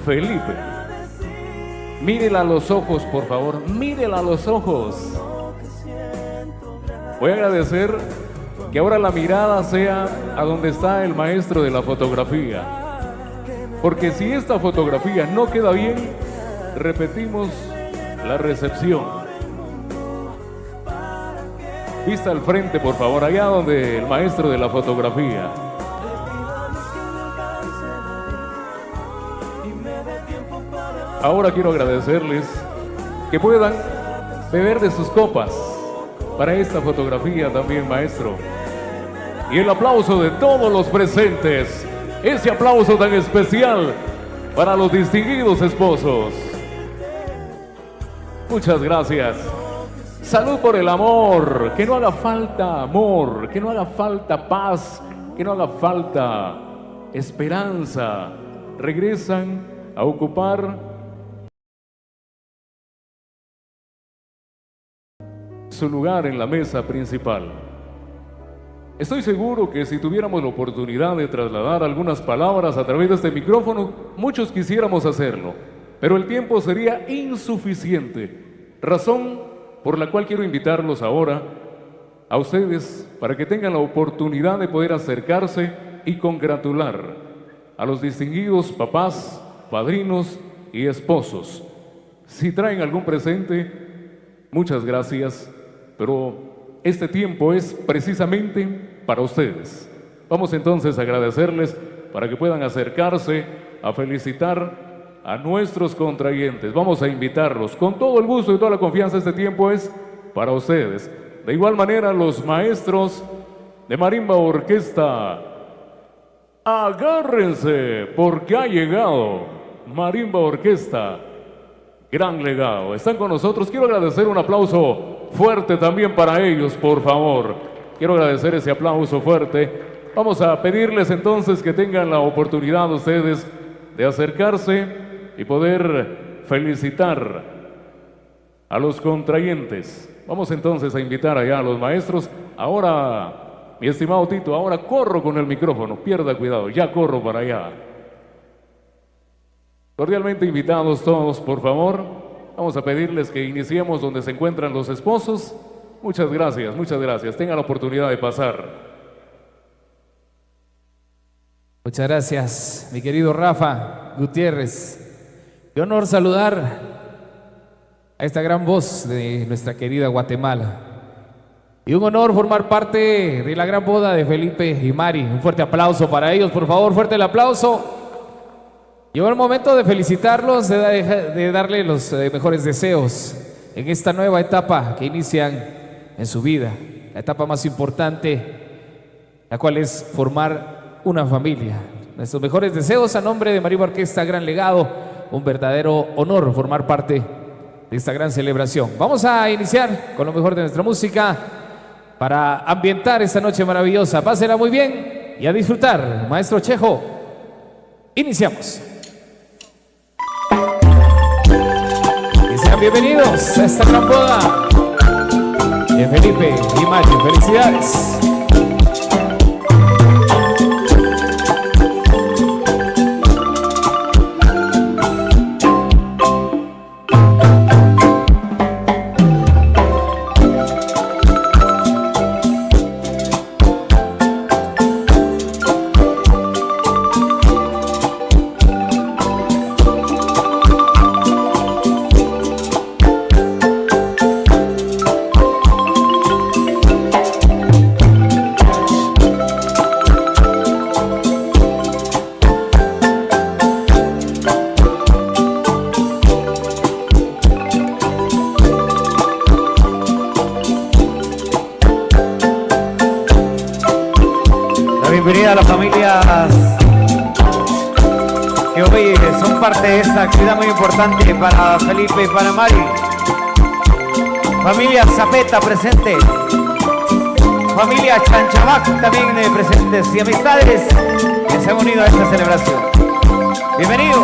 Felipe. Mírela a los ojos, por favor, mírela a los ojos. Voy a agradecer que ahora la mirada sea a donde está el maestro de la fotografía. Porque si esta fotografía no queda bien, repetimos la recepción. Vista al frente, por favor, allá donde el maestro de la fotografía. Ahora quiero agradecerles que puedan beber de sus copas para esta fotografía también, maestro. Y el aplauso de todos los presentes, ese aplauso tan especial para los distinguidos esposos. Muchas gracias. Salud por el amor, que no haga falta amor, que no haga falta paz, que no haga falta esperanza. Regresan a ocupar su lugar en la mesa principal. Estoy seguro que si tuviéramos la oportunidad de trasladar algunas palabras a través de este micrófono, muchos quisiéramos hacerlo, pero el tiempo sería insuficiente, razón por la cual quiero invitarlos ahora a ustedes para que tengan la oportunidad de poder acercarse y congratular a los distinguidos papás, padrinos y esposos. Si traen algún presente, muchas gracias, pero este tiempo es precisamente para ustedes. Vamos entonces a agradecerles para que puedan acercarse a felicitar a nuestros contrayentes. Vamos a invitarlos con todo el gusto y toda la confianza. Este tiempo es para ustedes. De igual manera, los maestros de Marimba Orquesta, agárrense porque ha llegado Marimba Orquesta, gran legado. Están con nosotros. Quiero agradecer un aplauso fuerte también para ellos, por favor. Quiero agradecer ese aplauso fuerte. Vamos a pedirles entonces que tengan la oportunidad ustedes de acercarse y poder felicitar a los contrayentes. Vamos entonces a invitar allá a los maestros. Ahora, mi estimado Tito, ahora corro con el micrófono, pierda cuidado, ya corro para allá. Cordialmente invitados todos, por favor. Vamos a pedirles que iniciemos donde se encuentran los esposos. Muchas gracias, muchas gracias. Tengan la oportunidad de pasar. Muchas gracias, mi querido Rafa Gutiérrez. Qué honor saludar a esta gran voz de nuestra querida Guatemala. Y un honor formar parte de la gran boda de Felipe y Mari. Un fuerte aplauso para ellos, por favor, fuerte el aplauso. Llegó el momento de felicitarlos, de darle los mejores deseos en esta nueva etapa que inician en su vida. La etapa más importante, la cual es formar una familia. Nuestros mejores deseos a nombre de Marimba Orquesta Gran Legado. Un verdadero honor formar parte de esta gran celebración. Vamos a iniciar con lo mejor de nuestra música para ambientar esta noche maravillosa. Pásenla muy bien y a disfrutar. Maestro Chejo, iniciamos. Y sean bienvenidos a esta gran boda de Felipe y Mari. Felicidades. Bienvenida a las familias que hoy son parte de esta actividad muy importante para Felipe y para Mari. Familia Zapeta presente, familia Chanchamac también presentes y amistades que se han unido a esta celebración. Bienvenidos.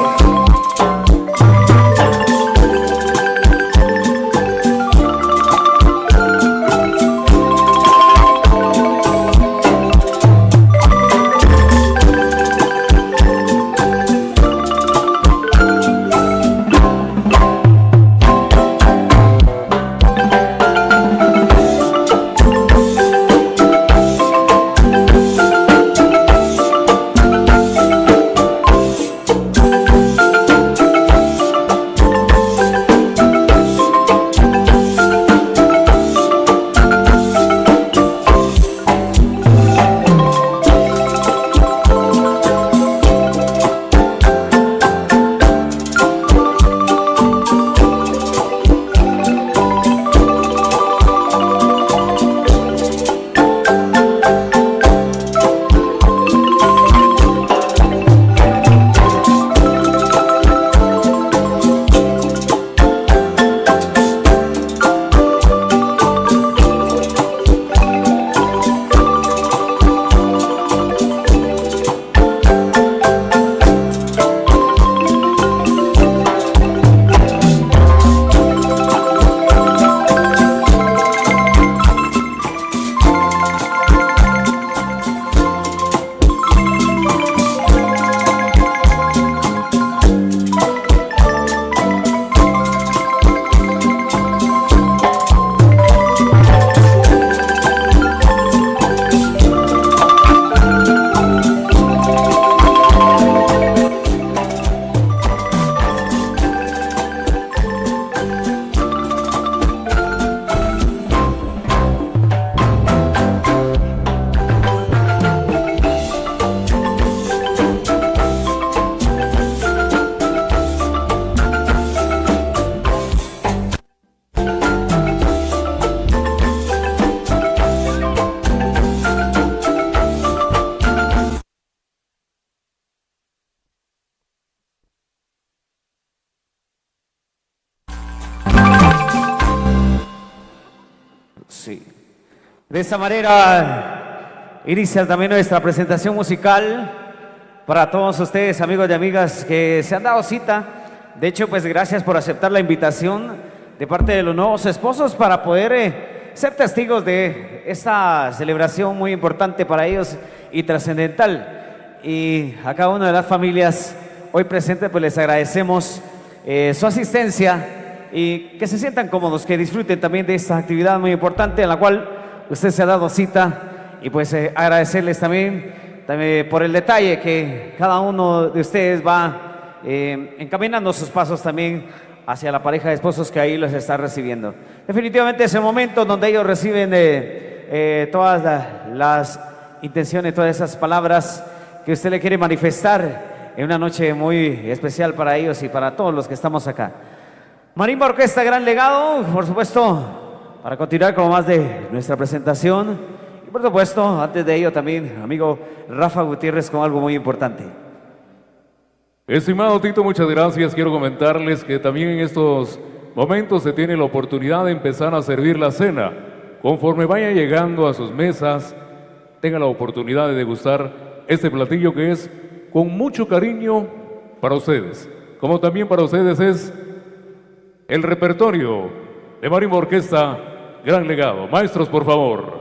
De esta manera inicia también nuestra presentación musical para todos ustedes, amigos y amigas que se han dado cita. De hecho, pues gracias por aceptar la invitación de parte de los nuevos esposos para poder ser testigos de esta celebración muy importante para ellos y trascendental. Y a cada una de las familias hoy presentes, pues les agradecemos su asistencia y que se sientan cómodos, que disfruten también de esta actividad muy importante en la cual usted se ha dado cita, y pues agradecerles también por el detalle que cada uno de ustedes va encaminando sus pasos también hacia la pareja de esposos que ahí los está recibiendo. Definitivamente es el momento donde ellos reciben todas las intenciones, todas esas palabras que usted le quiere manifestar en una noche muy especial para ellos y para todos los que estamos acá. Marimba Orquesta Gran Legado, por supuesto, para continuar con más de nuestra presentación. Y por supuesto, antes de ello también, amigo Rafa Gutiérrez, con algo muy importante. Estimado Tito, muchas gracias. Quiero comentarles que también en estos momentos se tiene la oportunidad de empezar a servir la cena. Conforme vaya llegando a sus mesas, tenga la oportunidad de degustar este platillo que es con mucho cariño para ustedes. Como también para ustedes es el repertorio de Marimba Orquesta Gran Legado. Maestros, por favor.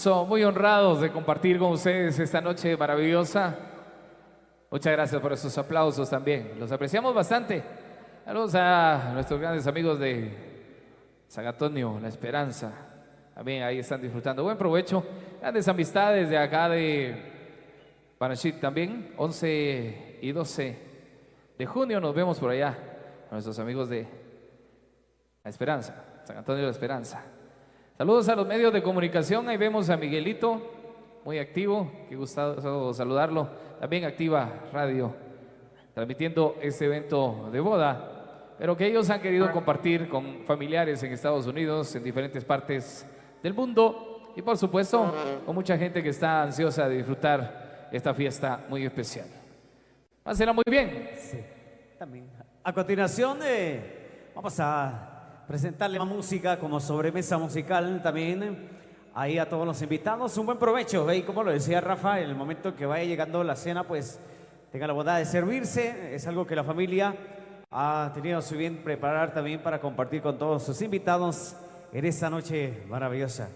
muy honrados de compartir con ustedes esta noche maravillosa. Muchas gracias por esos aplausos también. Los apreciamos bastante. Saludos a nuestros grandes amigos de San Antonio, La Esperanza. También ahí están disfrutando. Buen provecho. Grandes amistades de acá de Panachit también. 11 y 12 de junio nos vemos por allá. Nuestros amigos de La Esperanza, San Antonio de La Esperanza. Saludos a los medios de comunicación. Ahí vemos a Miguelito, muy activo. Qué gusto saludarlo. También Activa Radio, transmitiendo este evento de boda, pero que ellos han querido compartir con familiares en Estados Unidos, en diferentes partes del mundo, y por supuesto con mucha gente que está ansiosa de disfrutar esta fiesta muy especial. Pásenla muy bien. Sí, también. A continuación vamos a presentarle más música como sobremesa musical también ahí a todos los invitados. Un buen provecho, y como lo decía Rafa, en el momento que vaya llegando la cena, pues tenga la bondad de servirse. Es algo que la familia ha tenido a su bien preparar también para compartir con todos sus invitados en esta noche maravillosa.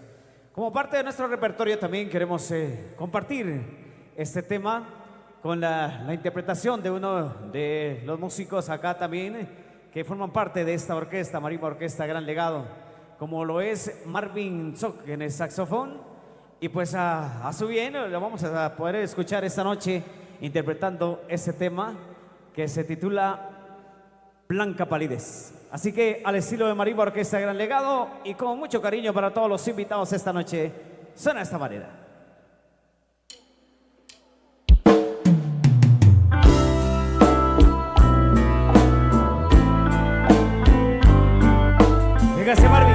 Como parte de nuestro repertorio también queremos compartir este tema con la interpretación de uno de los músicos acá también que forman parte de esta orquesta, Marimba Orquesta Gran Legado, como lo es Marvin Zoc en el saxofón. Y pues a su bien lo vamos a poder escuchar esta noche interpretando este tema que se titula Blanca Palidez. Así que al estilo de Marimba Orquesta Gran Legado y con mucho cariño para todos los invitados esta noche, suena de esta manera. Gracias, Marvin.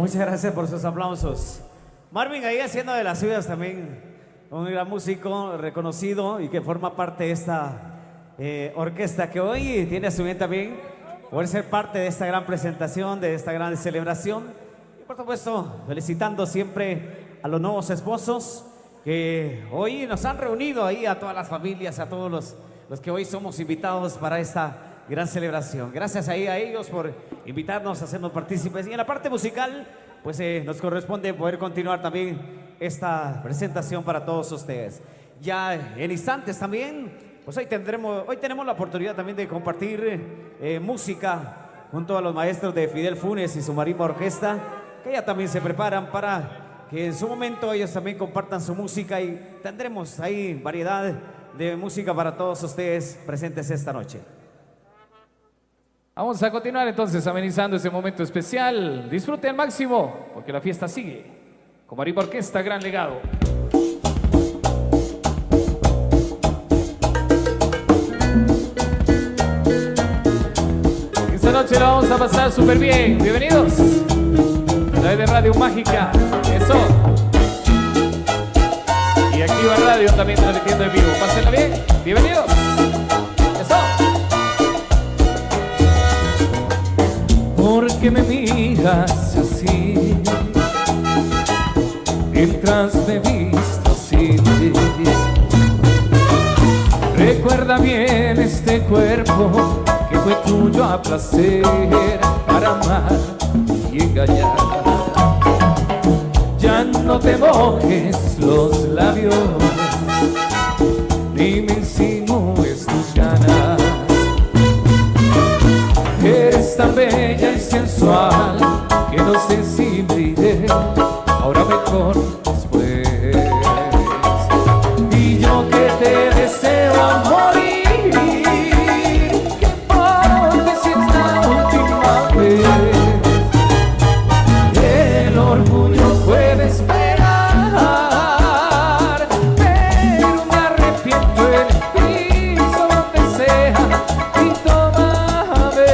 Muchas gracias por sus aplausos. Marvin ahí haciendo de las suyas también, un gran músico reconocido y que forma parte de orquesta que hoy tiene a su bien también por ser parte de esta gran presentación, de esta gran celebración. Y por supuesto, felicitando siempre a los nuevos esposos que hoy nos han reunido ahí, a todas las familias, a todos los que hoy somos invitados para esta gran celebración. Gracias ahí a ellos por invitarnos, a hacernos partícipes. Y en la parte musical, pues nos corresponde poder continuar también esta presentación para todos ustedes. Ya en instantes también, pues hoy tenemos la oportunidad también de compartir música junto a los maestros de Fidel Funes y su marimba orquesta, que ya también se preparan para que en su momento ellos también compartan su música, y tendremos ahí variedad de música para todos ustedes presentes esta noche. Vamos a continuar entonces amenizando ese momento especial. Disfrute al máximo, porque la fiesta sigue. Con marimba orquesta, gran legado. Esta noche la vamos a pasar súper bien. Bienvenidos a la de Radio Mágica. Eso. Y Activa Radio también transmitiendo en vivo. Pásenla bien. Bienvenidos. Eso. ¿Por qué me miras así? Mientras me visto así. Recuerda bien este cuerpo que fue tuyo a placer, para amar y engañar. Ya no te mojes los labios, ni me insinúes tus ganas. Eres tan bella y sensual que no sé si me iré, ahora mejor después. Y yo que te deseo a morir, el orgullo puede esperar, pero me arrepiento en el piso donde sea, y tómame.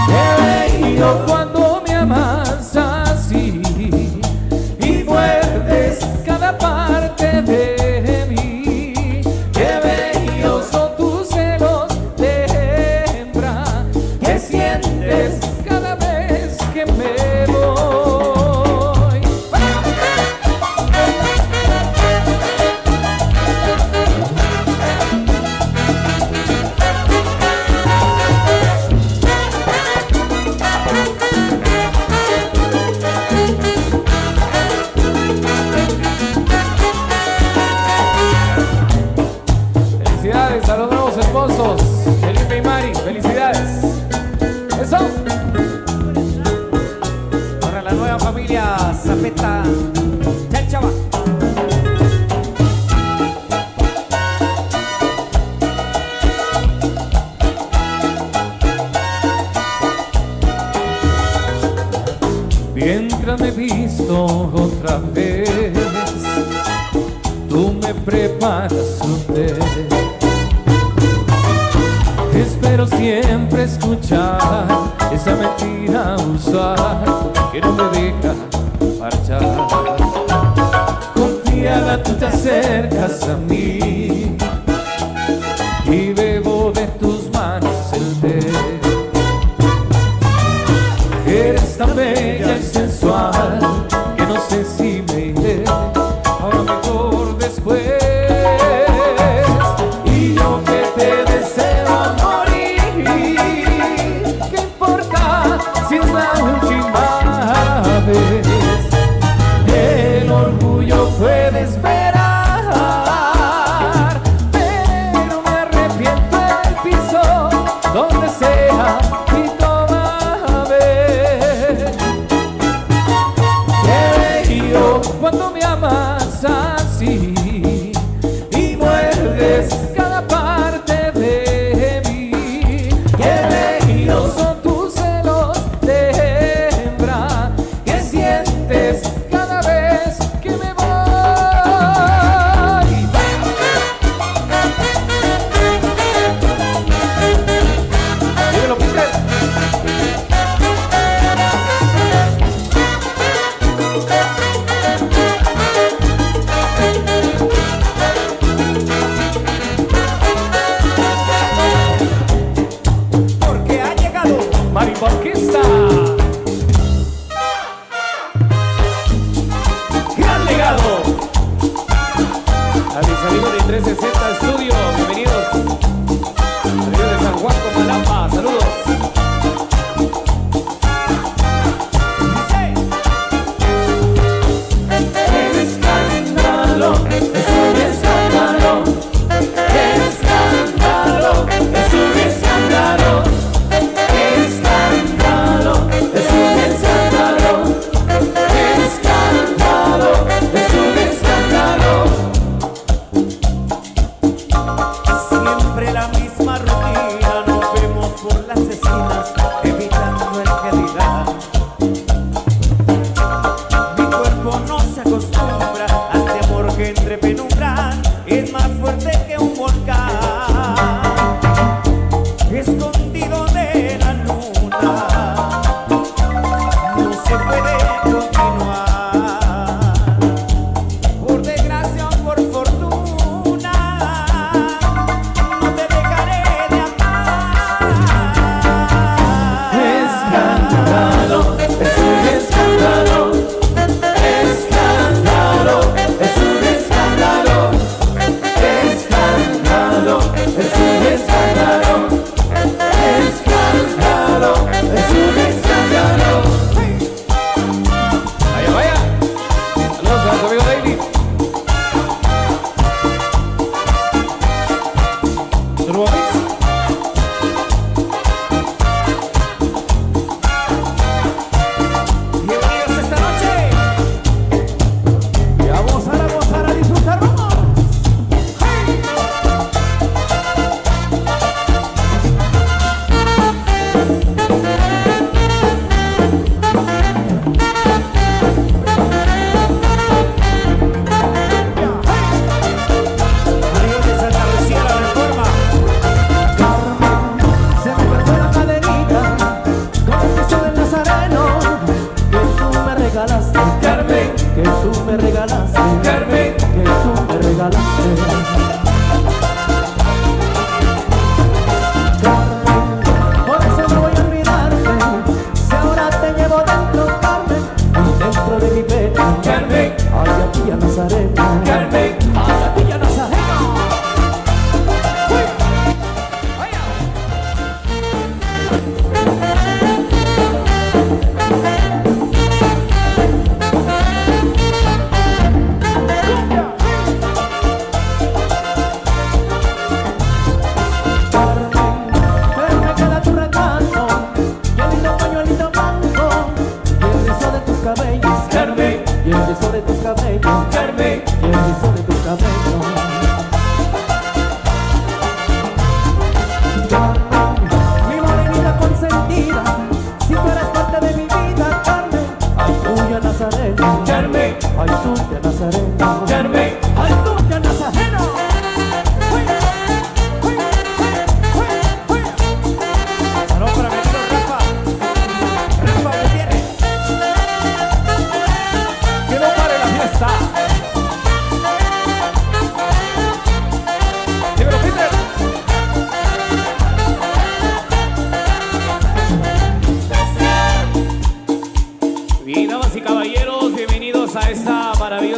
Qué bello cuando me amas así y muerdes cada parte de mí. Qué bellos son tus celos de hembra que sientes cada vez que me voy. Felicidades a los nuevos esposos, Felipe y Mari, felicidades. Eso. Para la nueva familia Zapeta Chalchaba. Mientras me visto otra vez, tú me preparas un té. Espero siempre escuchar esa mentira usual que no me deja marchar. Confiada tú te acercas a mí y bebo de tus manos el té. Eres tan bella y sensual que no sé si me iré, ahora mejor después. Y yo que te deseo a morir, ¿qué importa si es la última vez? El orgullo puede esperar, pero me arrepiento del piso donde sea, y tómame. Orquesta. Gran legado. A mis amigos de 360 Studio, bienvenidos. Amigos de San Juan Comalapa, saludos.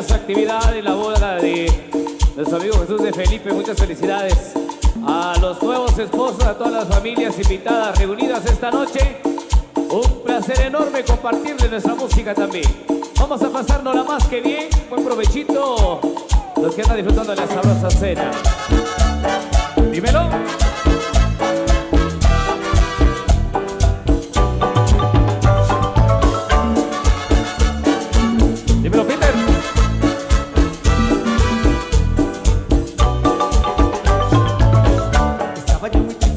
Actividad en la boda de nuestro amigo Jesús de Felipe. Muchas felicidades a los nuevos esposos, a todas las familias invitadas reunidas esta noche. Un placer enorme compartir de nuestra música también. Vamos a pasárnosla más que bien. Buen provechito los que andan disfrutando de la sabrosa cena. Dímelo. Dímelo, Peter.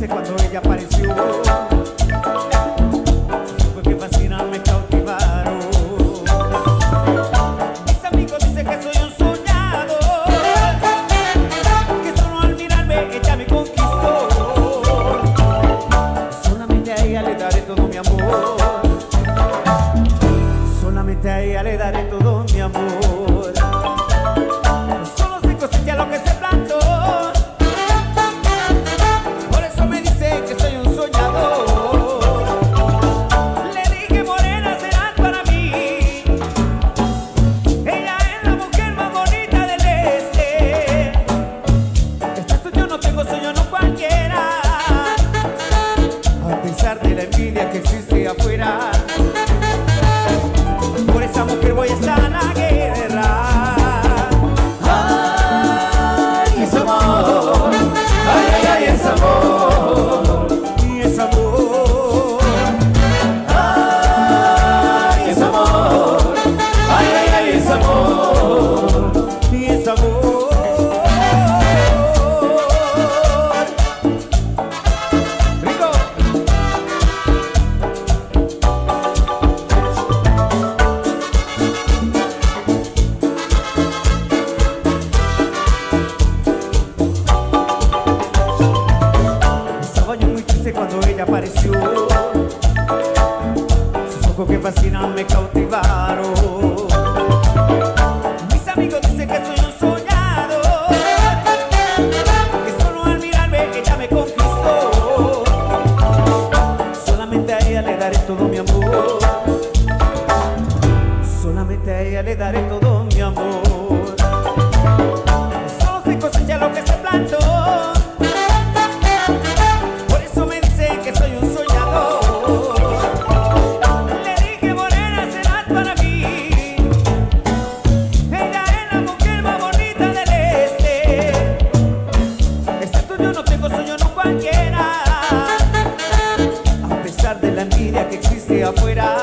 Cuando ella apareció, fue que fascinan, me cautivaron. Mis amigos dicen que soy un soñador, que solo al mirarme ella me conquistó. Solamente a ella le daré todo mi amor, solamente a ella le daré todo mi amor. Solo se cosecha lo que se plantó. Que soy un soñador. existe afuera. Por esa mujer voy a estar en la guerra. Ay, es amor. Ay, ay, ay, es amor. Y es amor. Ay, es amor. Ay, ay, ay, es amor. Y es amor. Cuando ella apareció, sus ojos que fascinan me cautivaron. Mis amigos dicen que soy un soñador, que solo al mirarme ella me conquistó. Solamente a ella le daré todo mi amor, solamente a ella le daré todo mi amor. Solo se cosecha lo que se plantó. Soy un soñador. Le dije morena serás para mí. Ella es la mujer más bonita del este. Excepto yo no tengo sueño, no cualquiera. A pesar de la envidia que existe afuera,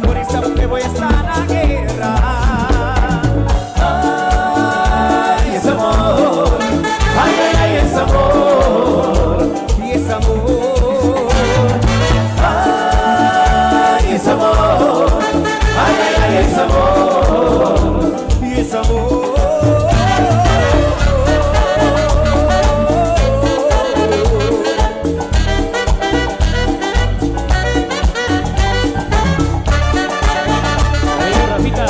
por esa mujer voy a estar en la guerra. Ay, es amor. Ay, ay, ay, es amor. Es amor, ay, es amor, ay, ay, ay, es amor, y es amor. Ahí, Rafita.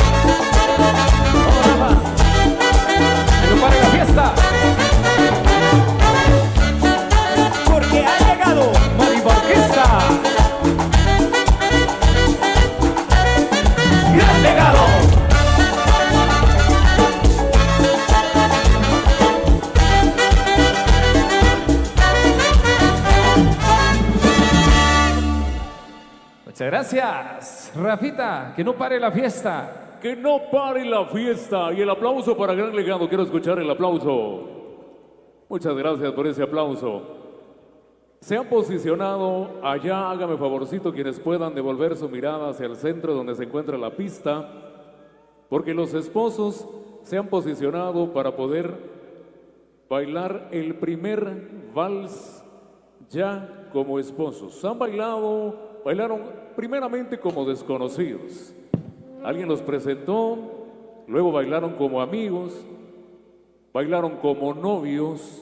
Vamos, Rafa. Que no pare la fiesta. Porque ha llegado Maribarquista. gran legado. Muchas gracias, Rafita. Que no pare la fiesta. Que no pare la fiesta. Y el aplauso para Gran Legado. Quiero escuchar el aplauso. Muchas gracias por ese aplauso. Se han posicionado allá, hágame favorcito quienes puedan devolver su mirada hacia el centro donde se encuentra la pista, porque los esposos se han posicionado para poder bailar el primer vals ya como esposos. Han bailaron primeramente como desconocidos. Alguien los presentó, luego bailaron como amigos, bailaron como novios,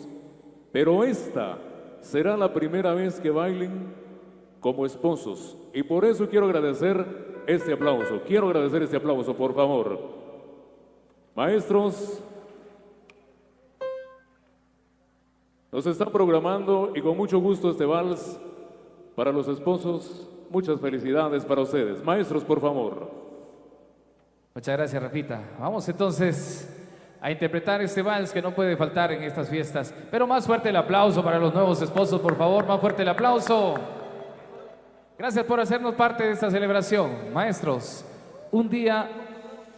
pero esta será la primera vez que bailen como esposos. Y por eso quiero agradecer este aplauso. Quiero agradecer este aplauso, por favor. Maestros, nos están programando y con mucho gusto este vals para los esposos. Muchas felicidades para ustedes. Maestros, por favor. Muchas gracias, Rafita. Vamos entonces a interpretar este vals que no puede faltar en estas fiestas. Pero más fuerte el aplauso para los nuevos esposos, por favor. Más fuerte el aplauso. Gracias por hacernos parte de esta celebración. Maestros, un día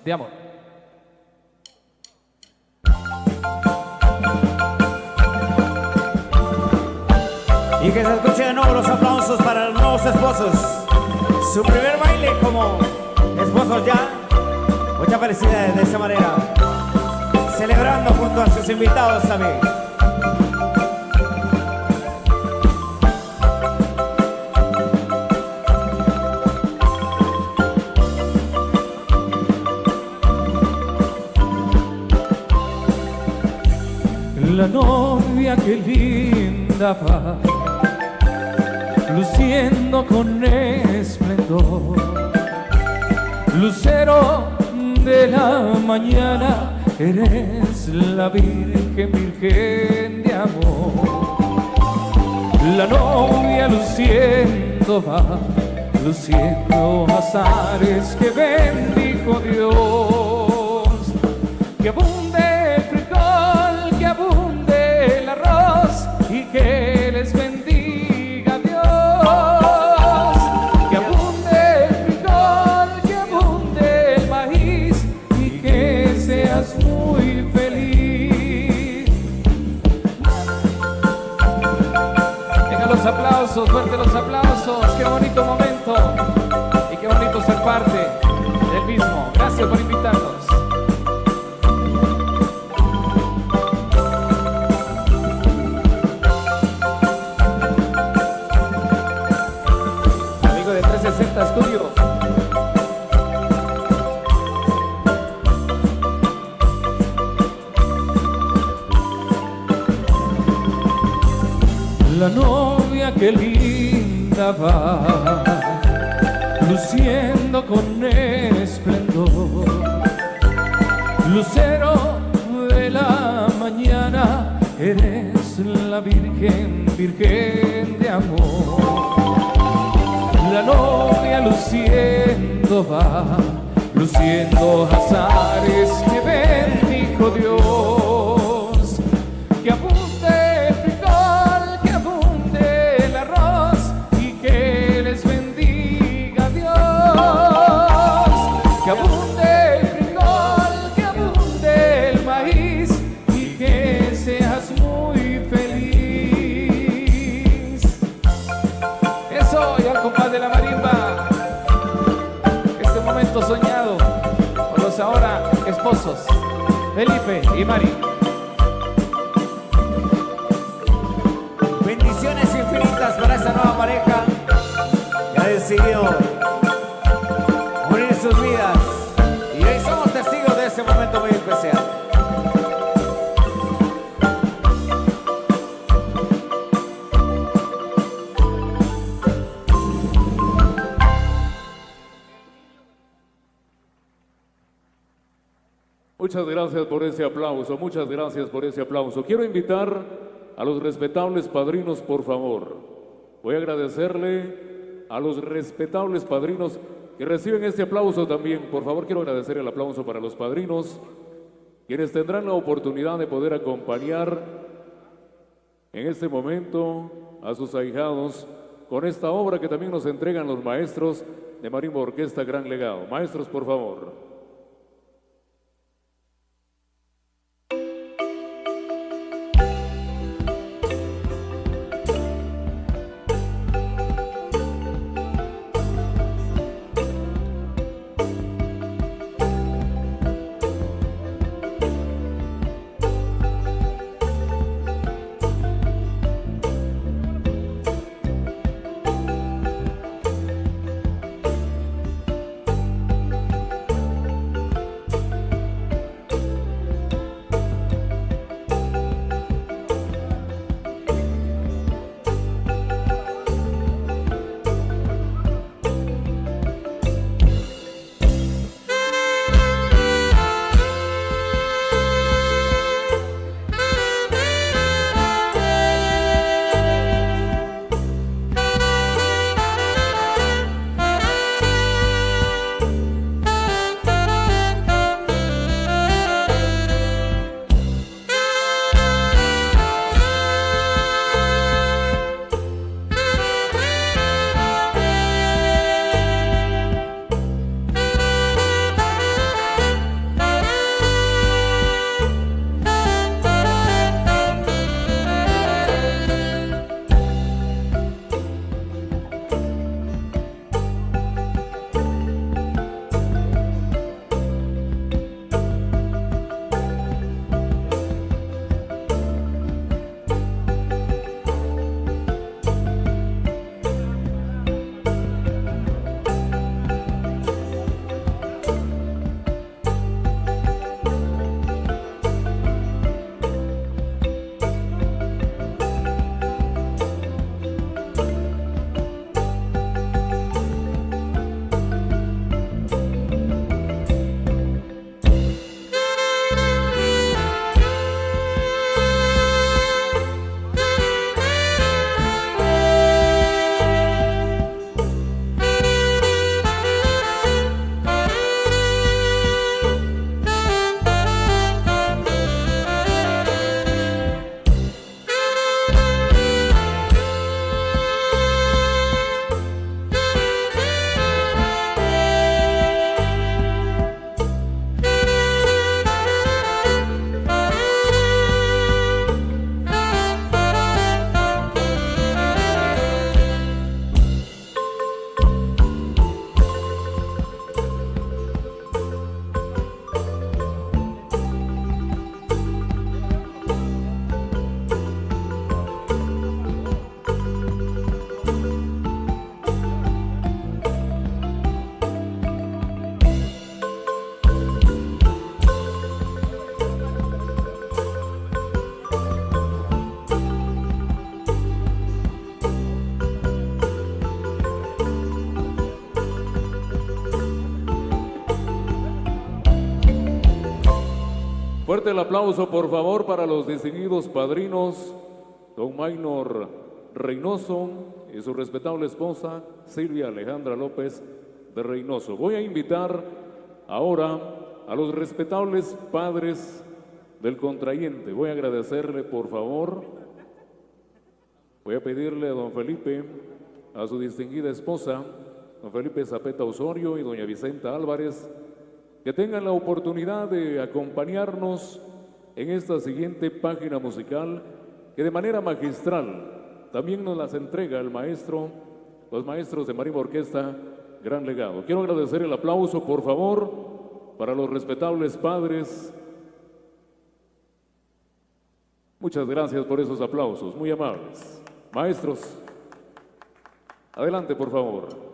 de amor. Y que se escuchen de nuevo los aplausos para los nuevos esposos. Su primer baile como esposos ya. Muchas felicidades de esa manera. Celebrando junto a sus invitados también. La novia que linda va, luciendo con esplendor, lucero de la mañana, eres la virgen, virgen de amor. La novia luciendo va, luciendo azares que bendijo Dios, que abunde el frijol, que abunde el arroz y que les bendiga Dios. qué bonito momento y qué bonito ser parte del mismo. Gracias por invitarnos. Amigo de 360 Studio. La novia que linda va, luciendo con esplendor, lucero de la mañana, eres la virgen, virgen de amor. La novia luciendo va, luciendo azares que bendijo Dios, que abunde el frijol, que abunde el arroz y que les bendiga Dios, que abunde el frijol, que abunde el maíz y que seas muy feliz. Eso, y al compás de la marimba, este momento soñado por los ahora esposos Felipe y Mari. Bendiciones infinitas para esta nueva pareja que ha decidido unir sus vidas. Y hoy somos testigos de este momento muy especial. Muchas gracias por ese aplauso, muchas gracias por ese aplauso. Quiero invitar a los respetables padrinos, por favor. Voy a agradecerle a los respetables padrinos que reciben este aplauso también. Por favor, quiero agradecer el aplauso para los padrinos, quienes tendrán la oportunidad de poder acompañar en este momento a sus ahijados con esta obra que también nos entregan los maestros de Marimba Orquesta Gran Legado. Maestros, por favor. Fuerte el aplauso, por favor, para los distinguidos padrinos, don Maynor Reynoso y su respetable esposa, Silvia Alejandra López de Reynoso. Voy a invitar ahora a los respetables padres del contrayente. Voy a agradecerle, por favor, voy a pedirle a don Felipe, a su distinguida esposa, don Felipe Zapeta Osorio y doña Vicenta Álvarez, que tengan la oportunidad de acompañarnos en esta siguiente página musical que de manera magistral también nos las entrega el maestro, los maestros de Marimba Orquesta Gran Legado. Quiero agradecer el aplauso, por favor, para los respetables padres. Muchas gracias por esos aplausos, muy amables. Maestros, adelante, por favor.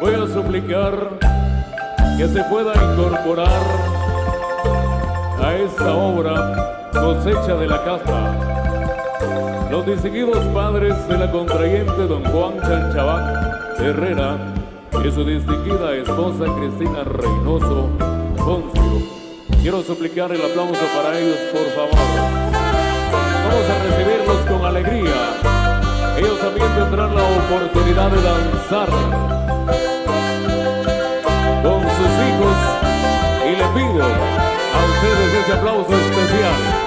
Voy a suplicar que se pueda incorporar a esta obra Cosecha de la Caspa los distinguidos padres de la contrayente don Juan Chanchabán Herrera y su distinguida esposa Cristina Reynoso Poncio. Quiero suplicar el aplauso para ellos, por favor. Vamos a recibirlos con alegría. Ellos también tendrán la oportunidad de danzar con sus hijos y le pido a ustedes ese aplauso especial.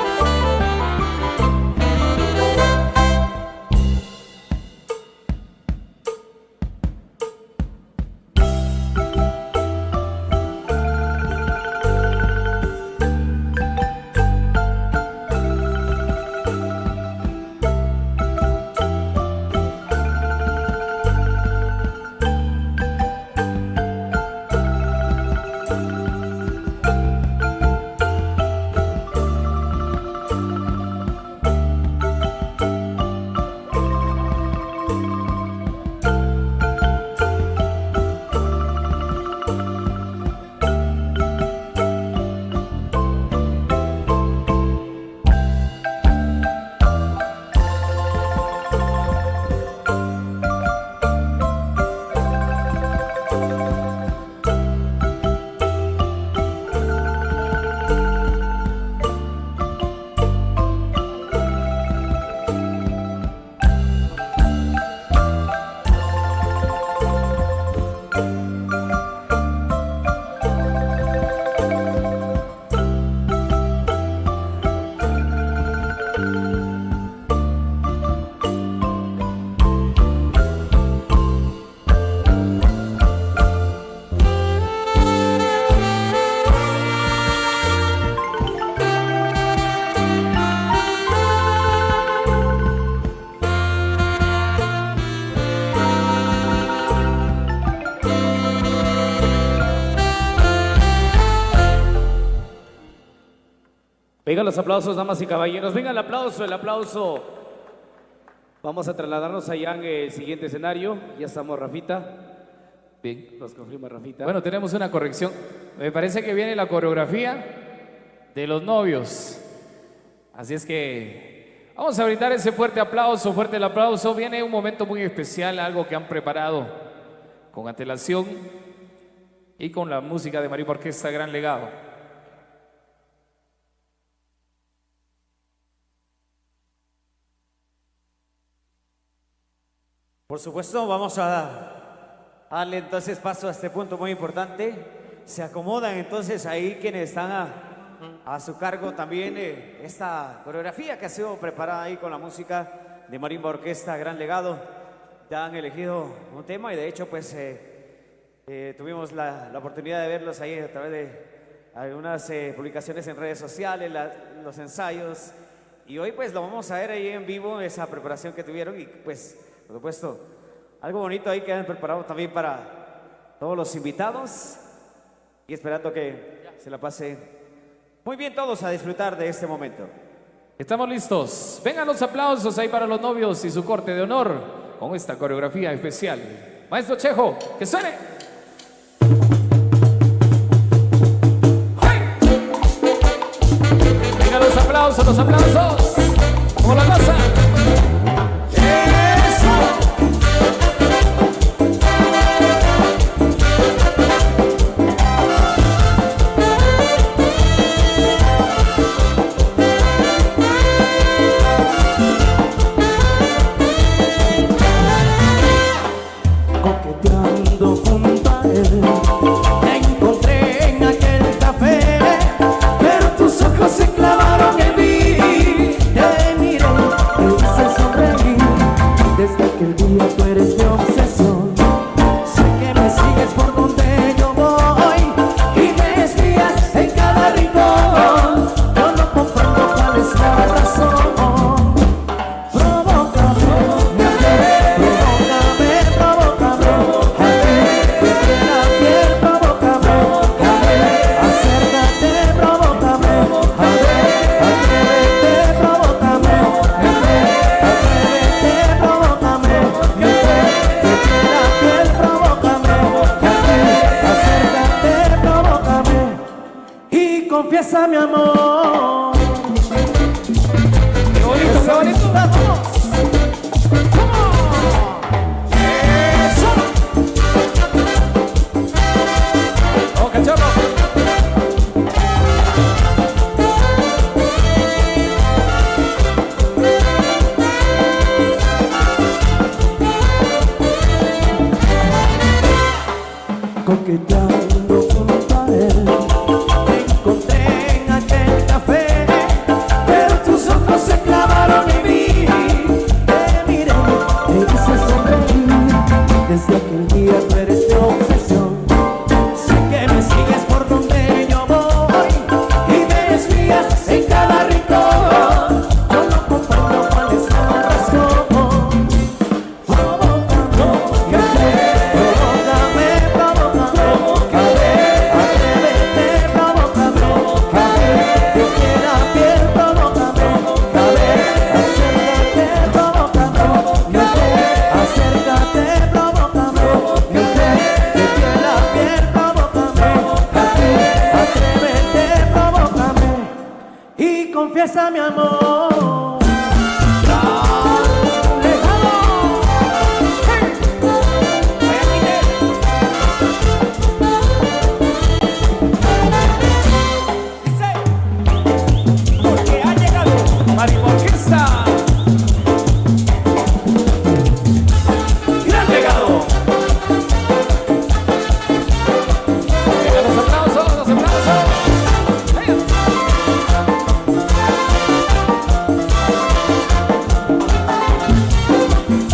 Vengan los aplausos, damas y caballeros. Venga el aplauso, el aplauso. Vamos a trasladarnos allá en el siguiente escenario. Ya estamos, Rafita. Bien. Nos confirma Rafita. Bueno, tenemos una corrección. Me parece que viene la coreografía de los novios. Así es que vamos a brindar ese fuerte aplauso, fuerte el aplauso. Viene un momento muy especial, algo que han preparado con antelación y con la música de Marimba Orquesta Gran Legado. Por supuesto, vamos a darle entonces paso a este punto muy importante. Se acomodan entonces ahí quienes están a su cargo también esta coreografía que ha sido preparada ahí con la música de Marimba Orquesta Gran Legado. Ya han elegido un tema y de hecho pues tuvimos la oportunidad de verlos ahí a través de algunas publicaciones en redes sociales, los ensayos, y hoy pues lo vamos a ver ahí en vivo, esa preparación que tuvieron, y pues por supuesto algo bonito ahí que han preparado también para todos los invitados, y esperando que se la pase muy bien todos a disfrutar de este momento. Estamos listos. Vengan los aplausos ahí para los novios y su corte de honor con esta coreografía especial. Maestro Chejo, que suene. Vengan los aplausos, los aplausos. ¿Cómo la pasa? Confiesa mi amor. Qué bonito, qué bonito. Eso. Oh, cachorro. Coqueteando junto a él, te encontré en aquel café, pero tus ojos se clavaron en mí. Te miré, te hice sonreír. Desde aquel día tú eres mi obsesión. Sé que me sigues por donde yo voy y me espías en cada rincón. Yo no comprendo cuál es la razón. Confiesa mi amor. Porque ha llegado Marimba Orquesta Gran Legado. Venga, los aplausos, los aplausos.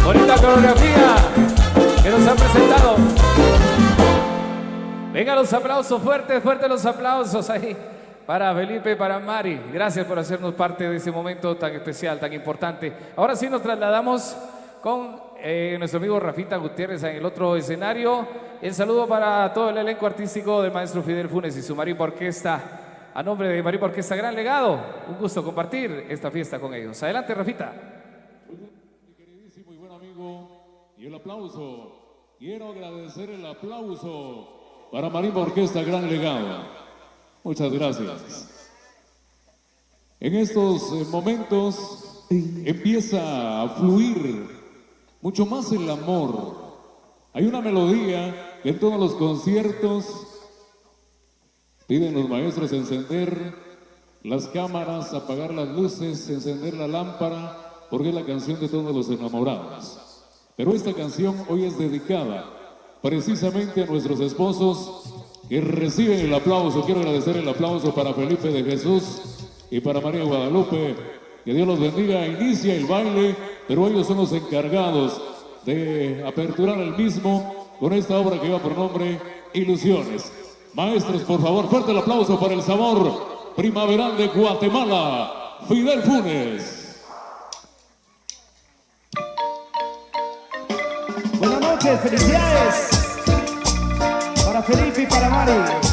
Bonita coreografía que nos han presentado. Venga, los aplausos, fuertes, fuertes los aplausos ahí para Felipe, para Mari. Gracias por hacernos parte de ese momento tan especial, tan importante. Ahora sí nos trasladamos con nuestro amigo Rafita Gutiérrez en el otro escenario. El saludo para todo el elenco artístico del maestro Fidel Funes y su Marimba Orquesta. A nombre de Marimba Orquesta Gran Legado, un gusto compartir esta fiesta con ellos. Adelante, Rafita. Mi queridísimo y buen amigo, y el aplauso. Quiero agradecer el aplauso para Marimba Orquesta Gran Legado. Muchas gracias. En estos momentos empieza a fluir mucho más el amor Hay una melodía que en todos los conciertos piden los maestros encender las cámaras, apagar las luces, encender la lámpara, porque es la canción de todos los enamorados. Pero esta canción hoy es dedicada precisamente a nuestros esposos que reciben el aplauso. Quiero agradecer el aplauso para Felipe de Jesús y para María Guadalupe. Que Dios los bendiga. Inicia el baile, pero ellos son los encargados de aperturar el mismo con esta obra que lleva por nombre Ilusiones. Maestros, por favor, fuerte el aplauso para el sabor primaveral de Guatemala, Fidel Funes. Buenas noches, felicidades para Felipe y para Mari.